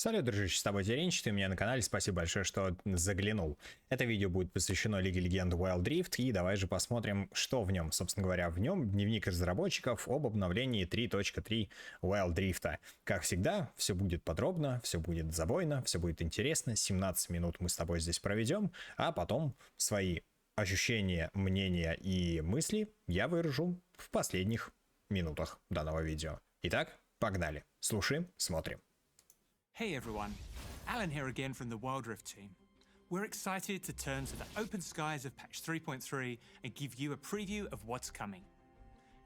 Салют, дружище, с тобой Терентич, ты у меня на канале, спасибо большое, что заглянул. Это видео будет посвящено Лиге Легенд Wild Rift, и давай же посмотрим, что в нем. Собственно говоря, в нем дневник разработчиков об обновлении 3.3 Wild Rift. Как всегда, все будет подробно, все будет забойно, все будет интересно. 17 минут мы с тобой здесь проведем, а потом свои ощущения, мнения и мысли я выражу в последних минутах данного видео. Итак, погнали. Слушаем, смотрим. Hey everyone, Alan here again from the Wild Rift team. We're excited to turn to the open skies of patch 3.3 and give you a preview of what's coming.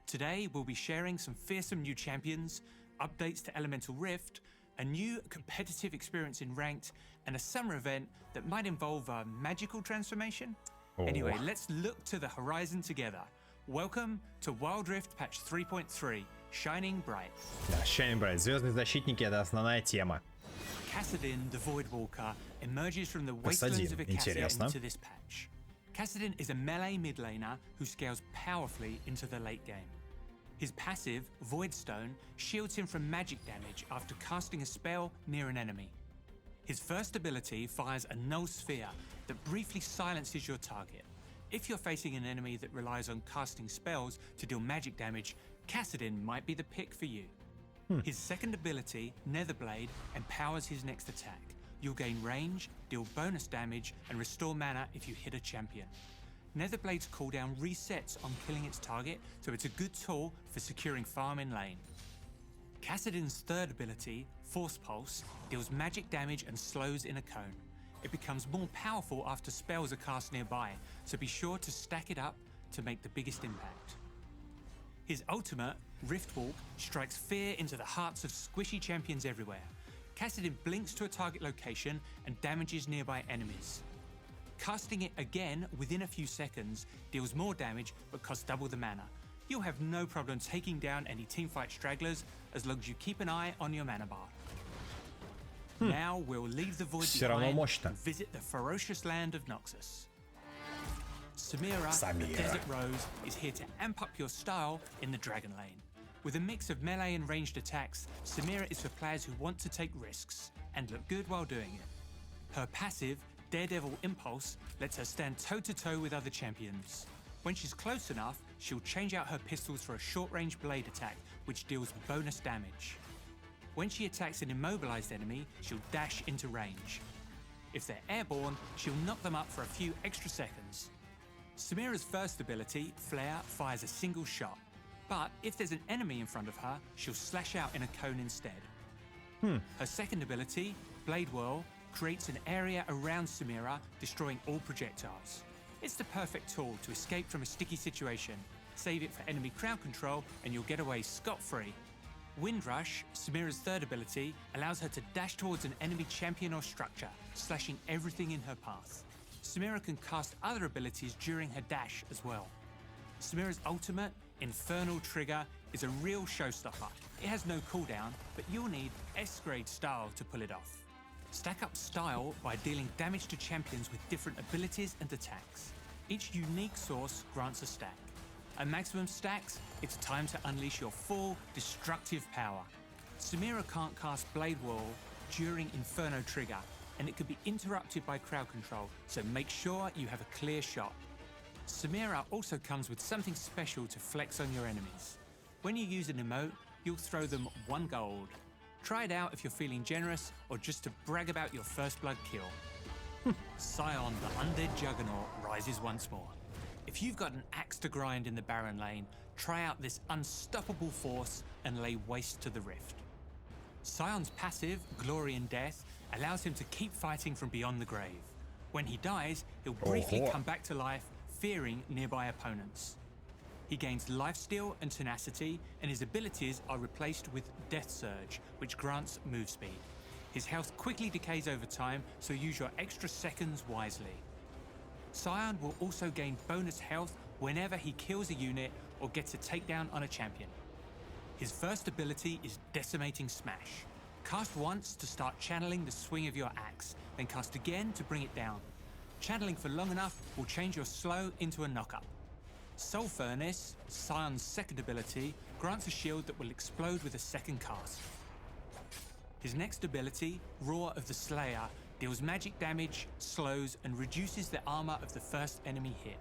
Today we'll be sharing some fearsome new champions, updates to Elemental Rift, a new competitive experience in Ranked, and a summer event that might involve a magical transformation. Anyway, let's look to the horizon together. Welcome to Wild Rift patch 3.3, Shining Bright. Да, Shining Bright. Звездные защитники — это основная тема. Kassadin, the Voidwalker, emerges from the wastelands of Kassadin into this patch. Kassadin is a melee mid laner who scales powerfully into the late game. His passive, Voidstone, shields him from magic damage after casting a spell near an enemy. His first ability fires a null sphere that briefly silences your target. If you're facing an enemy that relies on casting spells to deal magic damage, Kassadin might be the pick for you. His second ability, Netherblade, empowers his next attack. You'll gain range, deal bonus damage, and restore mana if you hit a champion. Netherblade's cooldown resets on killing its target, so it's a good tool for securing farm in lane. Kassadin's third ability, Force Pulse, deals magic damage and slows in a cone. It becomes more powerful after spells are cast nearby, so be sure to stack it up to make the biggest impact. His ultimate, Riftwalk, strikes fear into the hearts of squishy champions everywhere. Kassadin blinks to a target location and damages nearby enemies. Casting it again within a few seconds deals more damage but costs double the mana. You'll have no problem taking down any teamfight stragglers as long as you keep an eye on your mana bar. Now we'll leave the void behind and visit the ferocious land of Noxus. Samira, the Desert Rose, is here to amp up your style in the Dragon Lane. With a mix of melee and ranged attacks, Samira is for players who want to take risks and look good while doing it. Her passive, Daredevil Impulse, lets her stand toe-to-toe with other champions. When she's close enough, she'll change out her pistols for a short-range blade attack, which deals bonus damage. When she attacks an immobilized enemy, she'll dash into range. If they're airborne, she'll knock them up for a few extra seconds. Samira's first ability, Flare, fires a single shot. But if there's an enemy in front of her, she'll slash out in a cone instead. Her second ability, Blade Whirl, creates an area around Samira, destroying all projectiles. It's the perfect tool to escape from a sticky situation. Save it for enemy crowd control and you'll get away scot-free. Windrush, Samira's third ability, allows her to dash towards an enemy champion or structure, slashing everything in her path. Samira can cast other abilities during her dash as well. Samira's ultimate, Infernal Trigger, is a real showstopper. It has no cooldown, but you'll need S-grade style to pull it off. Stack up style by dealing damage to champions with different abilities and attacks. Each unique source grants a stack. At maximum stacks, it's time to unleash your full destructive power. Samira can't cast Blade Whirl during Inferno Trigger, and it could be interrupted by crowd control, so make sure you have a clear shot. Samira also comes with something special to flex on your enemies. When you use an emote, you'll throw them 1 gold. Try it out if you're feeling generous or just to brag about your first blood kill. Scion, the undead juggernaut, rises once more. If you've got an axe to grind in the Baron lane, try out this unstoppable force and lay waste to the Rift. Scion's passive, Glory in Death, allows him to keep fighting from beyond the grave. When he dies, he'll briefly come back to life, fearing nearby opponents. He gains lifesteal and tenacity, and his abilities are replaced with Death Surge, which grants move speed. His health quickly decays over time, so use your extra seconds wisely. Scion will also gain bonus health whenever he kills a unit or gets a takedown on a champion. His first ability is Decimating Smash. Cast once to start channeling the swing of your axe, then cast again to bring it down. Channeling for long enough will change your slow into a knock-up. Soul Furnace, Scion's second ability, grants a shield that will explode with a second cast. His next ability, Roar of the Slayer, deals magic damage, slows, and reduces the armor of the first enemy hit.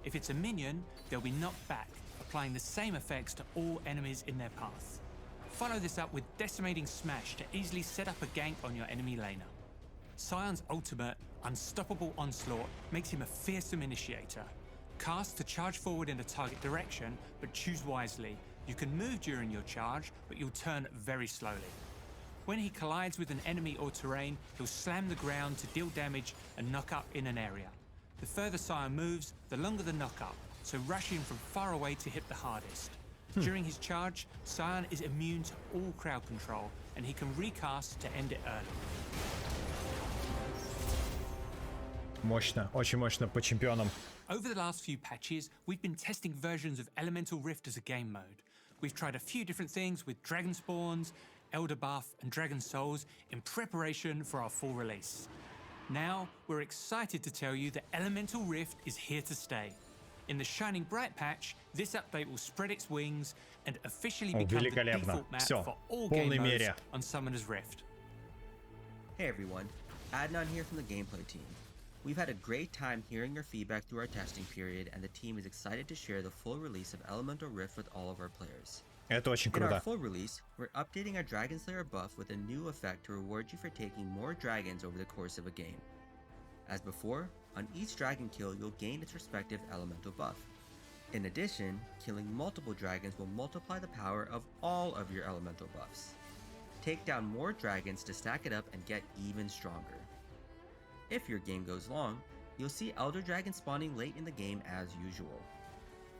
If it's a minion, they'll be knocked back, applying the same effects to all enemies in their path. Follow this up with Decimating Smash to easily set up a gank on your enemy laner. Scion's ultimate, Unstoppable Onslaught, makes him a fearsome initiator. Cast to charge forward in a target direction, but choose wisely. You can move during your charge, but you'll turn very slowly. When he collides with an enemy or terrain, he'll slam the ground to deal damage and knock up in an area. The further Scion moves, the longer the knock up, so rush in from far away to hit the hardest. During his charge, Scion is immune to all crowd control, and he can recast to end it early. Мощно, очень мощно по чемпионам. Over the last few patches, we've been testing versions of Elemental Rift as a game mode. We've tried a few different things with Dragon Spawns, Elder Buff, and Dragon Souls in preparation for our full release. Now, we're excited to tell you that Elemental Rift is here to stay. In the Shining Bright patch, this update will spread its wings and officially become the default map for all game modes on Summoner's Rift. Hey everyone, Adnan here from the gameplay team. We've had a great time hearing your feedback through our testing period, and the team is excited to share the full release of Elemental Rift with all of our players. Это очень In our круто. full release, we're updating our Dragon Slayer buff with a new effect to reward you for taking more dragons over the course of a game. As before, on each dragon kill you'll gain its respective elemental buff. In addition, killing multiple dragons will multiply the power of all of your elemental buffs. Take down more dragons to stack it up and get even stronger. If your game goes long, you'll see Elder Dragon spawning late in the game as usual.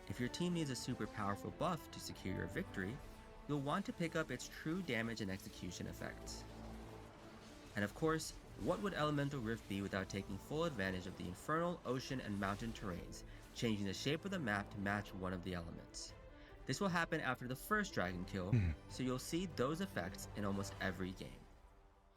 If your team needs a super powerful buff to secure your victory, you'll want to pick up its true damage and execution effects. And of course, what would Elemental Rift be without taking full advantage of the infernal, ocean, and mountain terrains, changing the shape of the map to match one of the elements? This will happen after the first dragon kill, so you'll see those effects in almost every game.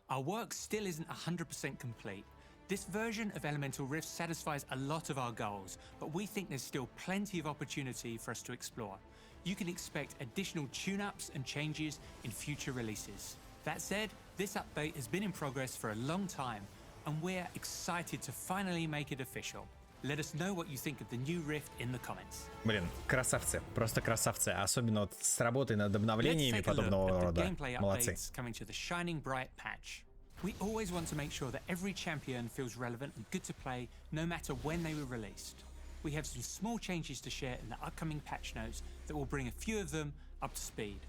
Our work still isn't 100% complete. This version of Elemental Rift satisfies a lot of our goals, but we think there's still plenty of opportunity for us to explore. You can expect additional tune-ups and changes in future releases. That said, this update has been in progress for a long time, and we're excited to finally make it official. Let us know what you think of the new Rift in the comments. Блин, красавцы, просто красавцы. Особенно вот с работой над обновлениями Let's take a look подобного at the рода. gameplay Молодцы. updates coming to the Shining Bright patch. We always want to make sure that every champion feels relevant and good to play, no matter when they were released. We have some small changes to share in the upcoming patch notes that will bring a few of them up to speed.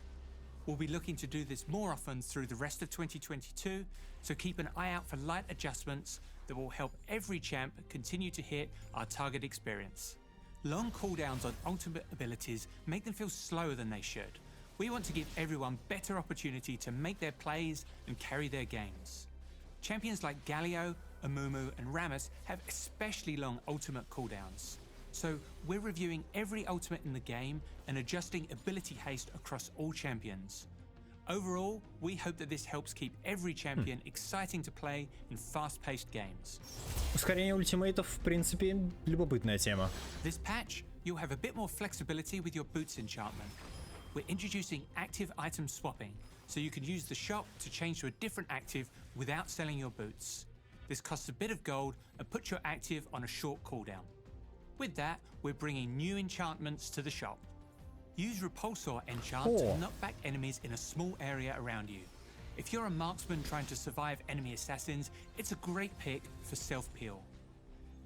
We'll be looking to do this more often through the rest of 2022, so keep an eye out for light adjustments that will help every champ continue to hit our target experience. Long cooldowns on ultimate abilities make them feel slower than they should. We want to give everyone better opportunity to make their plays and carry their games. Champions like Galio, Amumu, and Rammus have especially long ultimate cooldowns. So we're reviewing every ultimate in the game and adjusting ability haste across all champions. Overall, we hope that this helps keep every champion exciting to play in fast-paced games. Ускорение ультимейтов, в принципе, любопытная тема. This patch, you'll have a bit more flexibility with your boots enchantment. We're introducing active item swapping, so you can use the shop to change to a different active without selling your boots. This costs a bit of gold and puts your active on a short cooldown. With that, we're bringing new enchantments to the shop. Use Repulsor Enchant to knock back enemies in a small area around you. If you're a marksman trying to survive enemy assassins, it's a great pick for self-peel.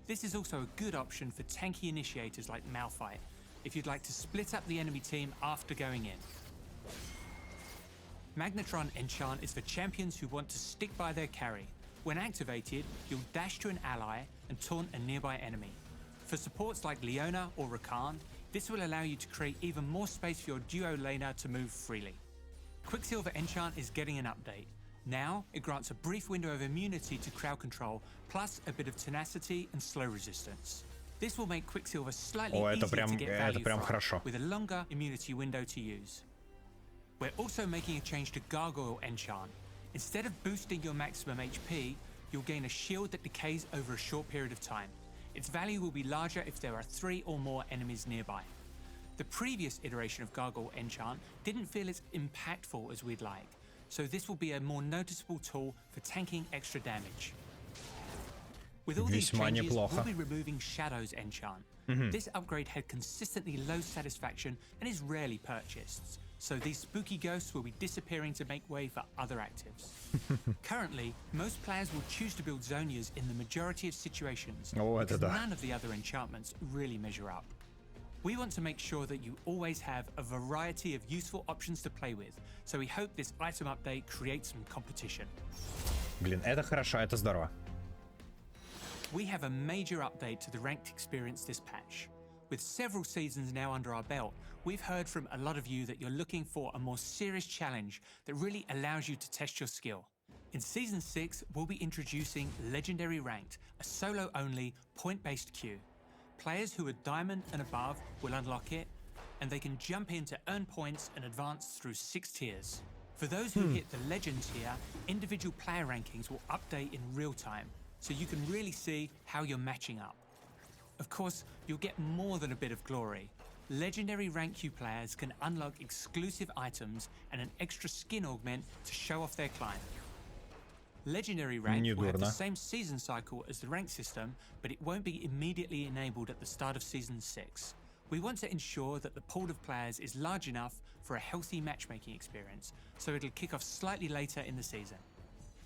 This is also a good option for tanky initiators like Malphite, if you'd like to split up the enemy team after going in. Magnetron Enchant is for champions who want to stick by their carry. When activated, you'll dash to an ally and taunt a nearby enemy. For supports like Leona or Rakan, this will allow you to create even more space for your duo laner to move freely. Quicksilver Enchant is getting an update. Now, it grants a brief window of immunity to crowd control, plus a bit of tenacity and slow resistance. This will make Quicksilver slightly easier to get value from, with a longer immunity window to use. We're also making a change to Gargoyle Enchant. Instead of boosting your maximum HP, you'll gain a shield that decays over a short period of time. Its value will be larger if there are 3 or more enemies nearby. The previous iteration of Gargoyle Enchant didn't feel as impactful as we'd like, so this will be a more noticeable tool for tanking extra damage. With all these changes, we'll be removing Shadow's Enchant. This upgrade had consistently low satisfaction and is rarely purchased, so these spooky ghosts will be disappearing to make way for other actives. Currently, most players will choose to build Zonias in the majority of situations, because none of the other enchantments really measure up. We want to make sure that you always have a variety of useful options to play with, so we hope this item update creates some competition. Блин, это хорошо, это здорово. We have a major update to the ranked experience this patch. With several seasons now under our belt, we've heard from a lot of you that you're looking for a more serious challenge that really allows you to test your skill. In Season 6, we'll be introducing Legendary Ranked, a solo-only, point-based queue. Players who are Diamond and above will unlock it, and they can jump in to earn points and advance through 6 tiers. For those who hit the Legend tier, individual player rankings will update in real time, so you can really see how you're matching up. Of course, you'll get more than a bit of glory. Legendary Rank Q players can unlock exclusive items and an extra skin augment to show off their climb. Legendary Rank will have the same season cycle as the rank system, but it won't be immediately enabled at the start of Season 6. We want to ensure that the pool of players is large enough for a healthy matchmaking experience, so it'll kick off slightly later in the season.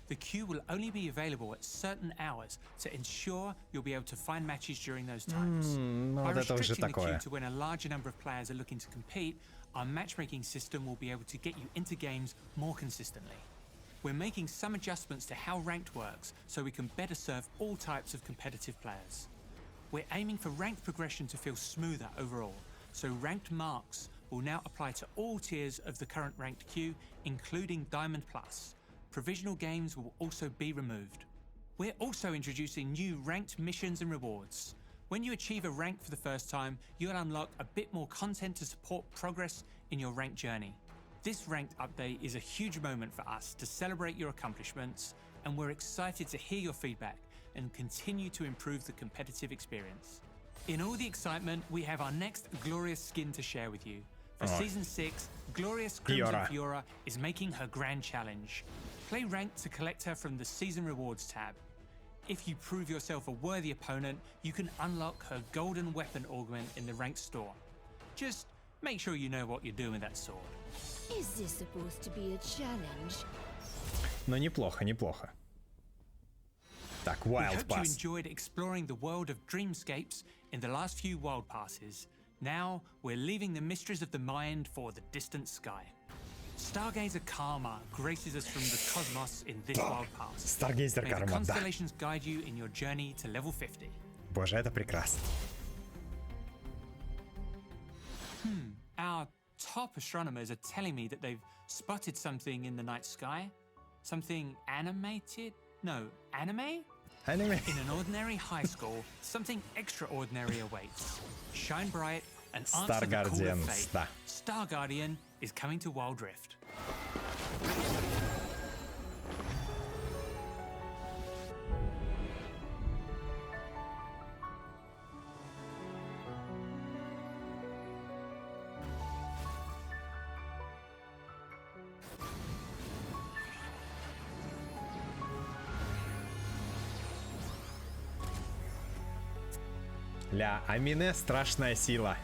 The queue will only be available at certain hours to ensure you'll be able to find matches during those times. By restricting the queue to when a larger number of players are looking to compete, our matchmaking system will be able to get you into games more consistently. We're making some adjustments to how ranked works so we can better serve all types of competitive players. We're aiming for ranked progression to feel smoother overall, so ranked marks will now apply to all tiers of the current ranked queue, including Diamond Plus. Provisional games will also be removed. We're also introducing new ranked missions and rewards. When you achieve a rank for the first time, you'll unlock a bit more content to support progress in your ranked journey. This ranked update is a huge moment for us to celebrate your accomplishments, and we're excited to hear your feedback and continue to improve the competitive experience. In all the excitement, we have our next glorious skin to share with you. For Season 6, Glorious Crimson Fiora is making her grand challenge. Play ranked to collect her from the Season Rewards tab. If you prove yourself a worthy opponent, you can unlock her golden weapon augment in the ranked store. Just make sure you know what you're doing with that sword. Is this supposed to be a challenge? Но неплохо, неплохо. Так, Wild Pass. We hope you enjoyed exploring the world of Dreamscapes in the last few Wild Passes. Now, we're leaving the mysteries of the mind for the distant sky. Stargazer Karma graces us from the cosmos in this Wild Pass. Stargazer May the Karma, да. constellations guide you in your journey to level 50. Боже, это прекрасно. Our top astronomers are telling me that they've spotted something in the night sky. Something animated? No, anime? Anime. In an ordinary high school, something extraordinary awaits. Shine bright and answer the call of fate. Да. Star Guardian is coming to Wild Rift. Ля, Амине страшная сила.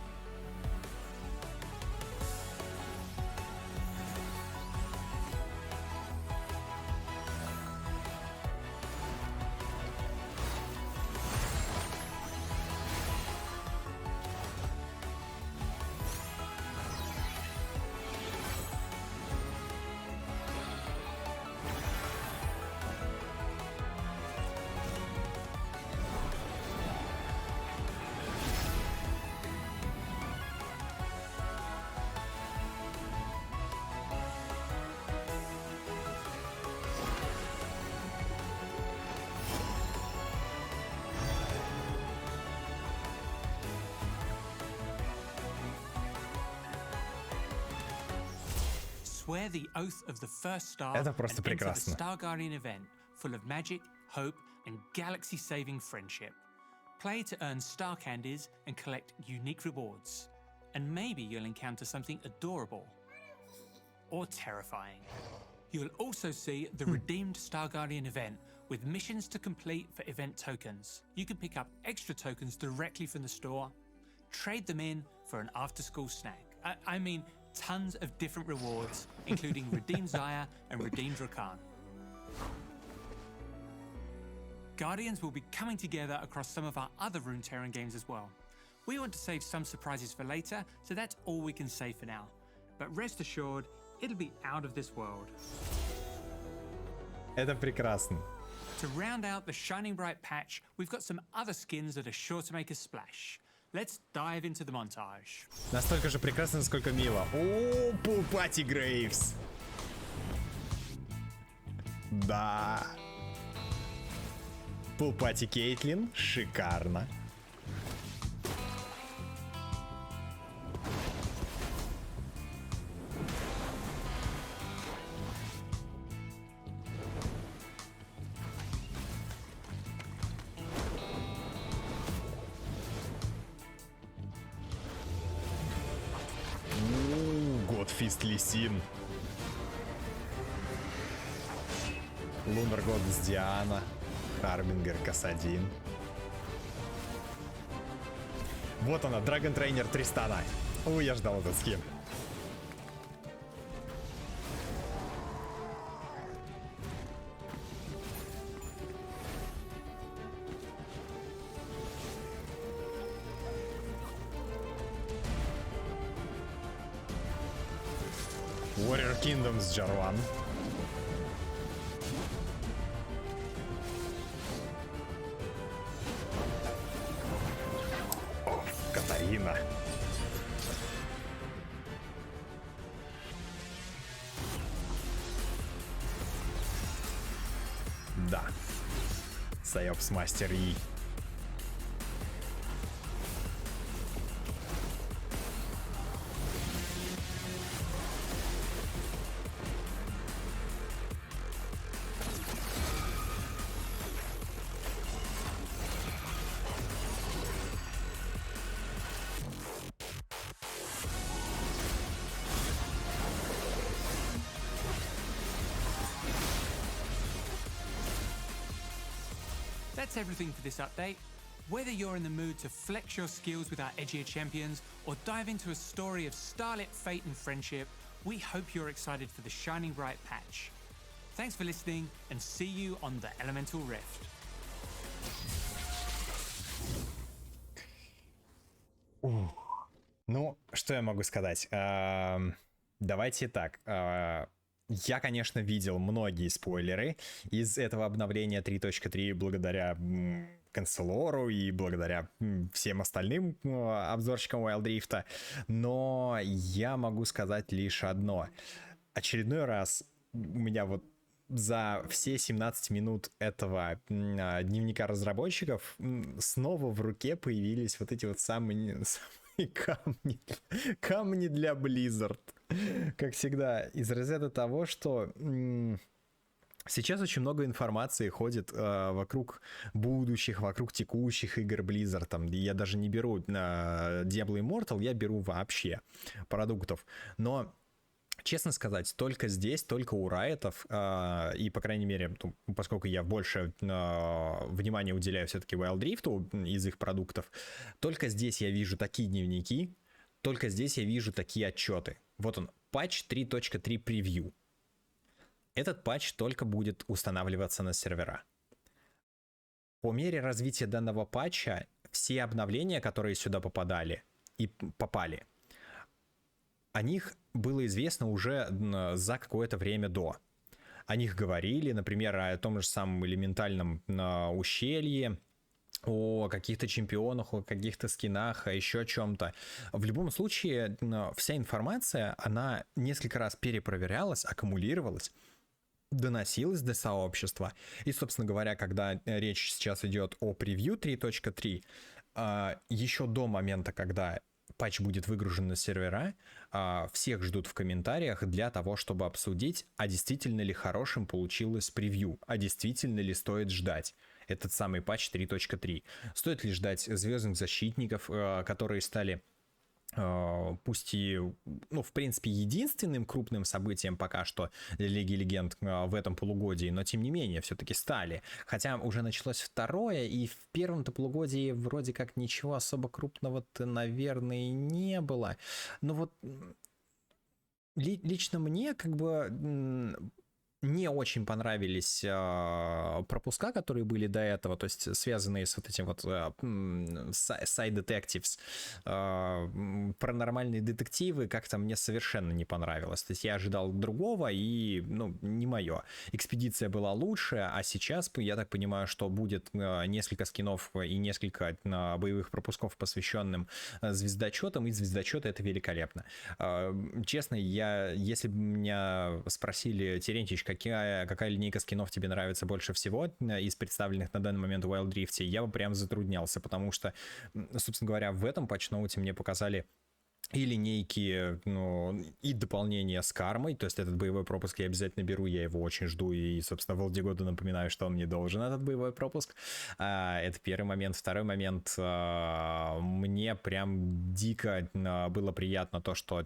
Swear the oath of the first star Это and просто enter the прекрасно. Star Guardian event, full of magic, hope, and galaxy-saving friendship. Play to earn star candies and collect unique rewards. And maybe you'll encounter something adorable or terrifying. You'll also see the Redeemed Star Guardian event with missions to complete for event tokens. You can pick up extra tokens directly from the store, trade them in for an after-school snack. I mean, tons of different rewards, including Redeemed Zaya and Redeemed Rakan. Guardians will be coming together across some of our other Runeterran games as well. We want to save some surprises for later, so that's all we can say for now. But rest assured, it'll be out of this world. Это прекрасно. To round out the Shining Bright patch, we've got some other skins that are sure to make a splash. Let's dive into the montage. Настолько же прекрасно, насколько мило. О, Пулпати Грейвс. Да. Пулпати Кейтлин. Шикарно. Годфист Лисин. Лунар Годдесс Диана. Харбингер Kassadin. Вот она, Драгон Трейнер Тристана. Ой, я ждал этот скин. Warrior Kingdoms Jarvan. О, Катарина. Да. Сайопс Мастер И. That's everything for this update. Whether you're in the mood to flex your skills with our edgier champions or dive into a story of starlit fate and friendship, we hope you're excited for the Shining Bright patch. Thanks for listening and see you on the Elemental Rift. Ну, что я могу сказать? Давайте так. Я, конечно, видел многие спойлеры из этого обновления 3.3 благодаря канцелору и благодаря всем остальным обзорщикам Wild Rift, но я могу сказать лишь одно. Очередной раз у меня вот за все 17 минут этого дневника разработчиков снова в руке появились вот эти вот самые камни для Blizzard. Как всегда, из разряда того, что сейчас очень много информации ходит вокруг будущих, вокруг текущих игр Blizzard. Там, я даже не беру Diablo Immortal, я беру вообще продуктов. Но, честно сказать, только здесь, только у Райтов, и, по крайней мере, поскольку я больше внимания уделяю все-таки Wild Rift из их продуктов, только здесь я вижу такие дневники, только здесь я вижу такие отчеты. Вот он, патч 3.3 превью. Этот патч только будет устанавливаться на сервера. По мере развития данного патча все обновления, которые сюда попали, о них было известно уже за какое-то время до. О них говорили, например, о том же самом элементальном ущелье, о каких-то чемпионах, о каких-то скинах, о еще чем-то. В любом случае, вся информация, она несколько раз перепроверялась, аккумулировалась, доносилась до сообщества. И, собственно говоря, когда речь сейчас идет о превью 3.3, еще до момента, когда патч будет выгружен на сервера, всех ждут в комментариях для того, чтобы обсудить, а действительно ли хорошим получилось превью, а действительно ли стоит ждать этот самый патч 3.3. Стоит ли ждать звездных защитников, которые стали пусть и, ну, в принципе, единственным крупным событием пока что для Лиги Легенд в этом полугодии, но тем не менее все-таки стали. Хотя уже началось второе, и в первом-то полугодии вроде как ничего особо крупного-то, наверное, не было. Но вот лично мне как бы не очень понравились пропуска, которые были до этого, то есть связанные с вот этим вот side detectives, паранормальные детективы, как-то мне совершенно не понравилось. То есть я ожидал другого, и, ну, не мое. Экспедиция была лучше, а сейчас, я так понимаю, что будет несколько скинов и несколько боевых пропусков, посвященным звездочетам, и звездочеты — это великолепно. Честно, если бы меня спросили: Терентич, какая линейка скинов тебе нравится больше всего из представленных на данный момент в Wild Rift, я бы прям затруднялся, потому что, собственно говоря, в этом патчноуте мне показали и линейки, ну, и дополнение с кармой, то есть этот боевой пропуск я обязательно беру, я его очень жду, и, собственно, в Волдигоду напоминаю, что он мне должен, этот боевой пропуск. Это первый момент. Второй момент, мне прям дико было приятно то, что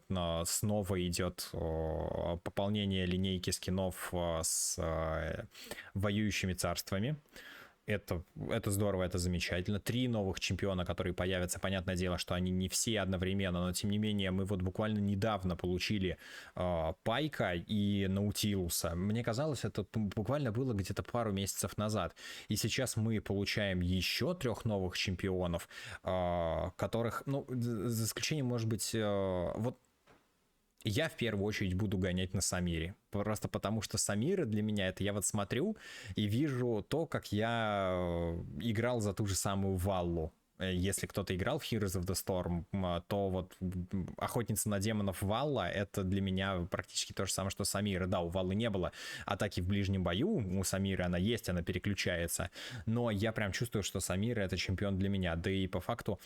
снова идет пополнение линейки скинов с воюющими царствами. Это здорово, это замечательно. 3 новых чемпиона, которые появятся. Понятное дело, что они не все одновременно, но тем не менее мы вот буквально недавно получили Пайка и Наутилуса. Мне казалось, это буквально было где-то пару месяцев назад. И сейчас мы получаем еще 3 новых чемпионов, которых, ну, за исключением, может быть, вот я в первую очередь буду гонять на Самире. Просто потому что Самира для меня — это я вот смотрю и вижу то, как я играл за ту же самую Валлу. Если кто-то играл в Heroes of the Storm, то вот охотница на демонов Валла — это для меня практически то же самое, что Самира. Да, у Валлы не было атаки в ближнем бою, у Самиры она есть, она переключается, но я прям чувствую, что Самира — это чемпион для меня. Да и по факту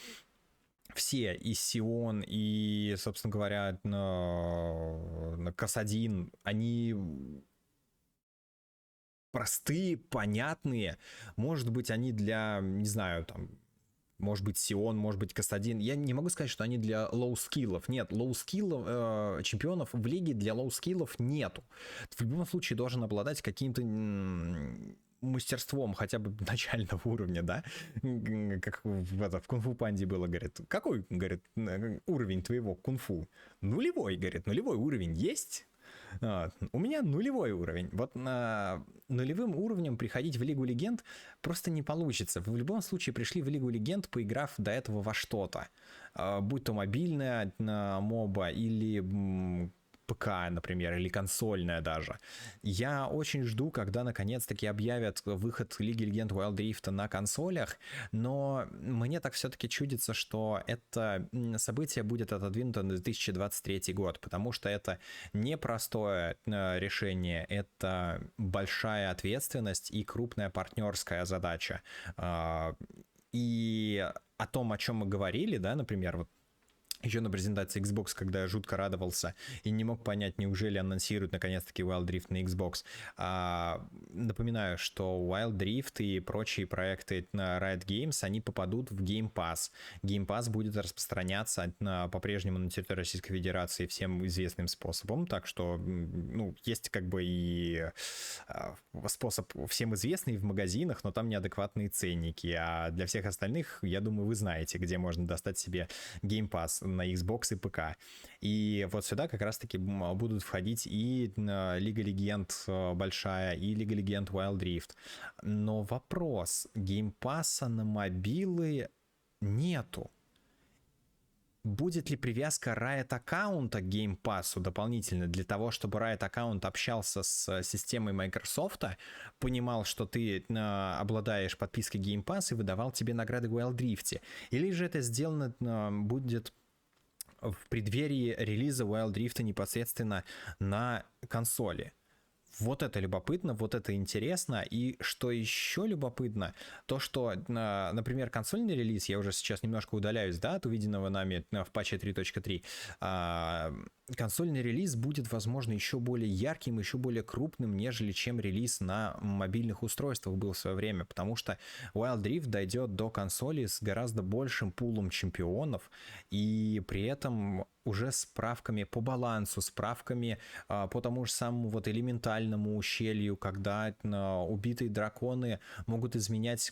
все, и Scion, и, собственно говоря, Kassadin, они простые, понятные. Может быть, они для, не знаю, там, может быть, Scion, может быть, Kassadin. Я не могу сказать, что они для лоу-скиллов. Нет, лоу-скиллов, чемпионов в лиге для лоу-скиллов нету. В любом случае должен обладать каким-то мастерством хотя бы начального уровня, да, как в кунг-фу панде было, говорит, какой, говорит, уровень твоего кунг-фу? Нулевой, говорит, нулевой уровень есть? У меня нулевой уровень. Вот нулевым уровнем приходить в Лигу Легенд просто не получится. Вы в любом случае пришли в Лигу Легенд, поиграв до этого во что-то. Будь то мобильная моба или ПК, например, или консольная даже. Я очень жду, когда наконец-таки объявят выход Лиги Легенд Wild Rift на консолях, но мне так все-таки чудится, что это событие будет отодвинуто на 2023 год, потому что это непростое решение, это большая ответственность и крупная партнерская задача. И о том, о чем мы говорили, да, например, вот еще на презентации Xbox, когда я жутко радовался и не мог понять, неужели анонсируют наконец-таки Wild Rift на Xbox. Напоминаю, что Wild Rift и прочие проекты на Riot Games, они попадут в Game Pass. Game Pass будет распространяться по-прежнему на территории Российской Федерации всем известным способом, так что, ну, есть как бы и способ всем известный в магазинах, но там неадекватные ценники, а для всех остальных, я думаю, вы знаете, где можно достать себе Game Pass на Xbox и ПК. И вот сюда как раз-таки будут входить и Лига Легенд большая, и Лига Легенд Wild Rift. Но вопрос, геймпасса на мобилы нету. Будет ли привязка Riot аккаунта к геймпассу дополнительно для того, чтобы Riot аккаунт общался с системой Microsoft, понимал, что ты обладаешь подпиской Game Pass и выдавал тебе награды в Wild Rift? Или же это сделано будет в преддверии релиза Wild Rift непосредственно на консоли? Вот это любопытно, вот это интересно. И что еще любопытно, то что, например, консольный релиз, я уже сейчас немножко удаляюсь, да, от увиденного нами в патче 3.3, консольный релиз будет, возможно, еще более ярким, еще более крупным, нежели чем релиз на мобильных устройствах был в свое время, потому что Wild Rift дойдет до консоли с гораздо большим пулом чемпионов, и при этом уже справками по балансу, справками по тому же самому вот элементальному ущелью, когда убитые драконы могут изменять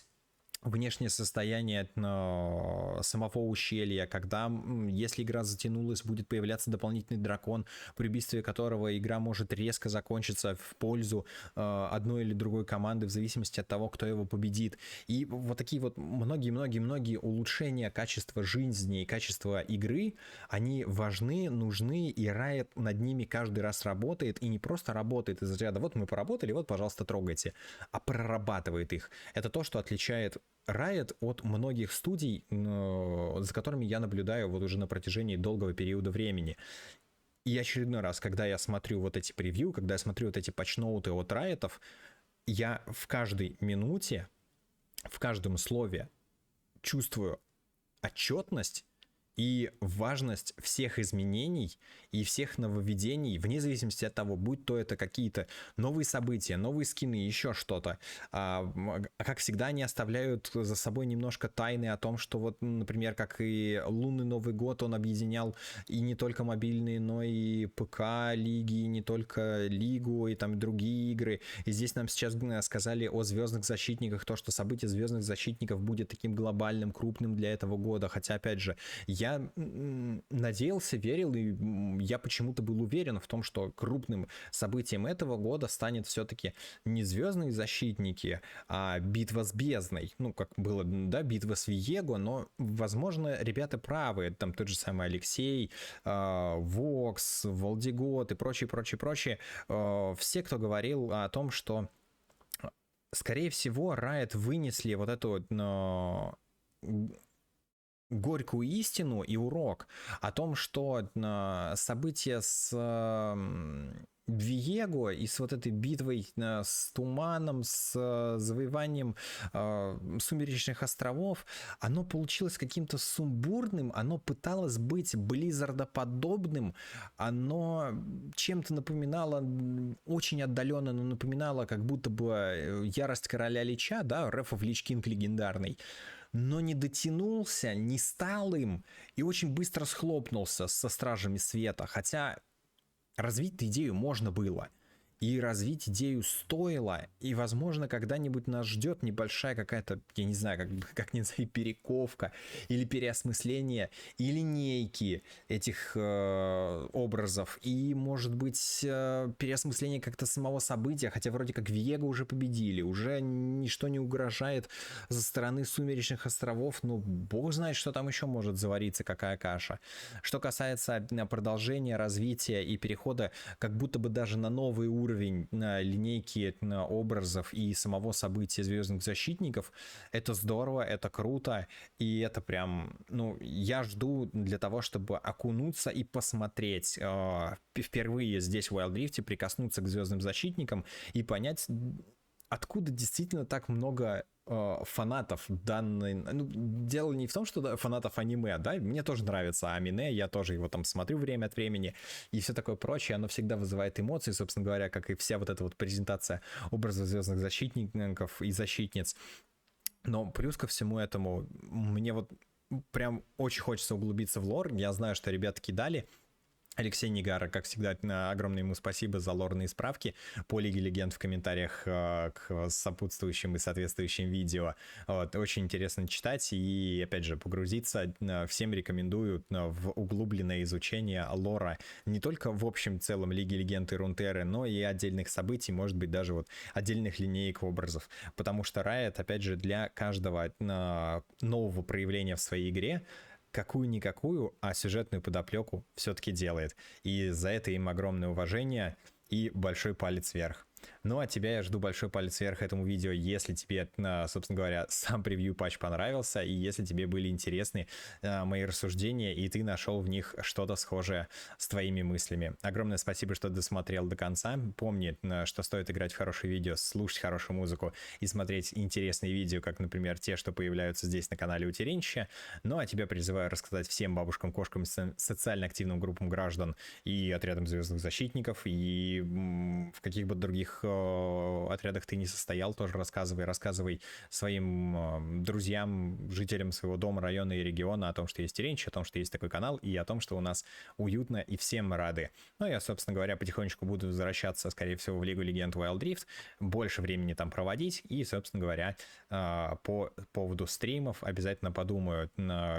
внешнее состояние самого ущелья, когда, если игра затянулась, будет появляться дополнительный дракон, при убийстве которого игра может резко закончиться в пользу одной или другой команды, в зависимости от того, кто его победит. И вот такие вот многие улучшения качества жизни и качества игры, они важны, нужны, и Riot над ними каждый раз работает, и не просто работает из ряда «вот мы поработали, вот, пожалуйста, трогайте», а прорабатывает их. Это то, что отличает Riot от многих студий, за которыми я наблюдаю вот уже на протяжении долгого периода времени. И очередной раз, когда я смотрю вот эти превью, когда я смотрю вот эти патчноуты от Riot'ов, я в каждой минуте, в каждом слове чувствую отчетность и важность всех изменений и всех нововведений, вне зависимости от того, будь то это какие-то новые события, новые скины, еще что-то. Как всегда, они оставляют за собой немножко тайны о том, что вот, например, как и лунный Новый год, он объединял и не только мобильные, но и ПК-лиги, и не только Лигу, и там другие игры. И здесь нам сейчас сказали о Звездных Защитниках, то, что событие Звездных Защитников будет таким глобальным, крупным для этого года. Хотя, опять же, я надеялся, верил, и я почему-то был уверен в том, что крупным событием этого года станет все-таки не Звездные Защитники, а битва с бездной. Ну, как было, да, битва с Виего, но, возможно, ребята правы. Там тот же самый Алексей, Вокс, Волдигот и прочие. Все, кто говорил о том, что, скорее всего, Riot вынесли вот эту горькую истину и урок о том, что события с Виего и с вот этой битвой с туманом, с завоеванием Сумеречных островов, оно получилось каким-то сумбурным, оно пыталось быть Близзардоподобным, оно чем-то напоминало, очень отдаленно, но напоминало как будто бы ярость короля Лича, да, Wrath of Lich King легендарный, но не дотянулся, не стал им и очень быстро схлопнулся со Стражами Света. Хотя развить-то идею можно было. И развить идею стоило, и, возможно, когда-нибудь нас ждет небольшая какая-то, я не знаю, как назови, перековка или переосмысление и линейки этих образов, и, может быть, переосмысление как-то самого события, хотя вроде как Виего уже победили, уже ничто не угрожает со стороны Сумеречных островов, но бог знает, что там еще может завариться, какая каша. Что касается продолжения, развития и перехода как будто бы даже на новый уровень на линейки образов и самого события Звездных Защитников, это здорово, это круто, и это прям, ну, я жду для того, чтобы окунуться и посмотреть впервые здесь в Wild Rift, прикоснуться к Звездным Защитникам и понять, откуда действительно так много фанатов данной... Ну, дело не в том, что фанатов аниме, да, мне тоже нравится аниме, я тоже его там смотрю время от времени и все такое прочее, оно всегда вызывает эмоции, собственно говоря, как и вся вот эта вот презентация образа Звездных Защитников и Защитниц. Но плюс ко всему этому, мне вот прям очень хочется углубиться в лор, я знаю, что ребята кидали. Алексей Нигара, как всегда, огромное ему спасибо за лорные справки по Лиге Легенд в комментариях к сопутствующим и соответствующим видео. Вот, очень интересно читать и, опять же, погрузиться. Всем рекомендую в углубленное изучение лора не только в общем целом Лиги Легенд и Рунтеры, но и отдельных событий, может быть, даже вот отдельных линеек образов. Потому что Riot, опять же, для каждого нового проявления в своей игре какую-никакую, а сюжетную подоплеку все-таки делает. И за это им огромное уважение и большой палец вверх. Ну, от тебя я жду большой палец вверх этому видео, если тебе, собственно говоря, сам превью патч понравился, и если тебе были интересны мои рассуждения, и ты нашел в них что-то схожее с твоими мыслями. Огромное спасибо, что досмотрел до конца. Помни, что стоит играть в хорошие видео, слушать хорошую музыку и смотреть интересные видео, как, например, те, что появляются здесь на канале у Терентича. Ну, а тебя призываю рассказать всем бабушкам, кошкам, социально активным группам граждан и отрядам звездных защитников, и в каких бы других отрядах ты не состоял, тоже рассказывай своим друзьям, жителям своего дома, района и региона о том, что есть Терентич, о том, что есть такой канал, и о том, что у нас уютно и всем рады. Ну, я, собственно говоря, потихонечку буду возвращаться, скорее всего, в Лигу Легенд Wild Rift, больше времени там проводить, и, собственно говоря, по поводу стримов обязательно подумаю,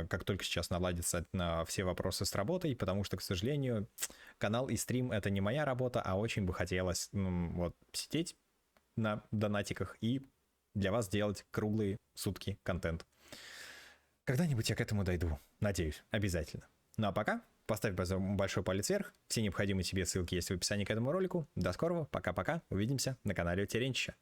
как только сейчас наладятся все вопросы с работой, потому что, к сожалению, канал и стрим — это не моя работа, а очень бы хотелось вот сидеть на донатиках и для вас делать круглые сутки контент. Когда-нибудь я к этому дойду, надеюсь, обязательно. Ну а пока поставь большой палец вверх, все необходимые тебе ссылки есть в описании к этому ролику. До скорого, пока-пока, увидимся на канале Терентича.